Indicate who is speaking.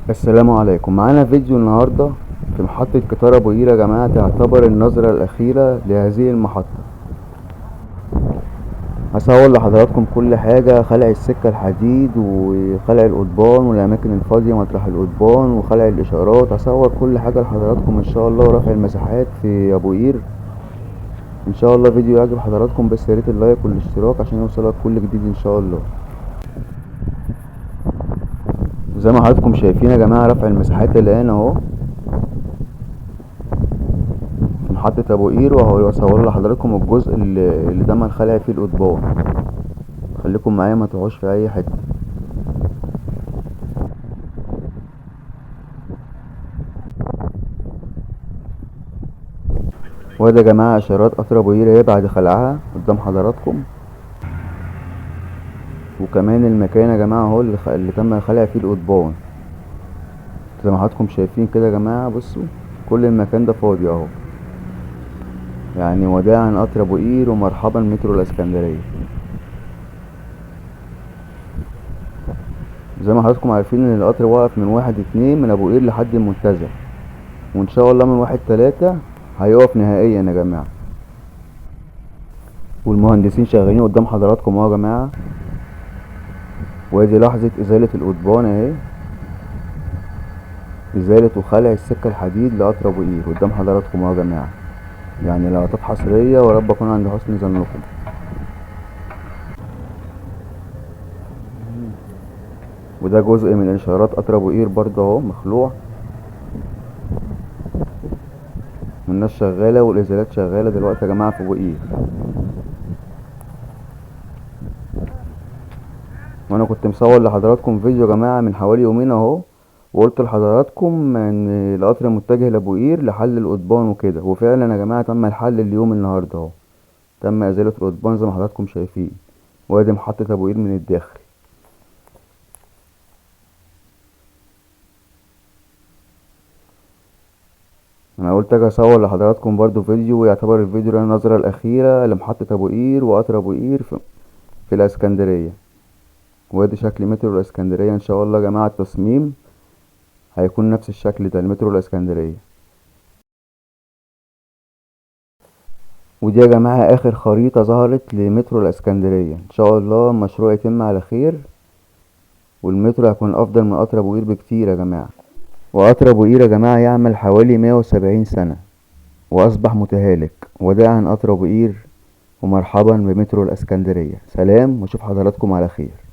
Speaker 1: السلام عليكم. معانا فيديو النهاردة في محطة قطار ابو قير يا جماعة، تعتبر النظرة الاخيرة لهذه المحطة. هصور لحضراتكم كل حاجة: خلع السكة الحديد وخلع القضبان والاماكن الفاضية مطرح القضبان وخلع الاشارات. هصور كل حاجة لحضراتكم ان شاء الله، ورفع المساحات في ابو قير ان شاء الله. فيديو يعجب حضراتكم، بس ياريت اللايك والاشتراك عشان يوصلك كل جديد ان شاء الله. زي ما حضراتكم شايفين يا جماعة، رفع المساحات الان اهو في محطة ابو قير، وهصور لحضراتكم الجزء اللي تم الخلع فيه القضبان. خليكم معايا ما تروحوش في اي حتة. وده يا جماعة اشارات قطر ابو قير اهي بعد خلعها قدام حضراتكم. وكمان المكان يا جماعة اهو اللي تم الخلع فيه القضبان. زي ما حضراتكم شايفين كده يا جماعة، بصوا كل المكان ده فاضي اهو. يعني وداعا قطر ابو قير ومرحبا مترو الاسكندرية. زي ما حضراتكم عارفين ان القطر واقف من 1/2 من ابو قير لحد المنتزه، وان شاء الله من 1/3 هيقف نهائيا يا جماعة. والمهندسين شغالين قدام حضراتكم اهو يا جماعة. وادي لحظة ازالة القضبان اهي، ازالة وخلع السكة الحديد لقطر ابو قير قدام حضراتكم اهو يا جماعة. يعني لقطات حصرية، ورب اكون عند حسن ظنكم. وده جزء من اشارات قطر ابو قير برضه اهو مخلوع، والناس شغالة والازالات شغالة دلوقتي يا جماعة في ابو قير. وانا كنت مصور لحضراتكم فيديو يا جماعة من حوالي يومين اهو، وقلت لحضراتكم ان القطر متجه لابو قير لحل القضبان وكده، وفعلا يا جماعة تم الحل اليوم النهاردة اهو. تم ازالة القضبان زي ما حضراتكم شايفين. وادي محطة ابو قير من الداخل. انا قلت اجي اصور لحضراتكم برضو فيديو، ويعتبر الفيديو ده النظرة الاخيرة لمحطة ابو قير وقطر ابو قير في الاسكندرية. وادي شكل مترو الاسكندرية ان شاء الله يا جماعة. التصميم هيكون نفس الشكل ده لمترو الاسكندرية. ودي يا جماعة اخر خريطة ظهرت لمترو الاسكندرية. ان شاء الله المشروع يتم على خير، والمترو هيكون افضل من قطر ابو قير بكتير يا جماعة. وقطر ابو قير يا جماعة يعمل حوالي 170 سنة واصبح متهالك. وداعا قطر ابو قير ومرحبا بمترو الاسكندرية. سلام، واشوف حضراتكم على خير.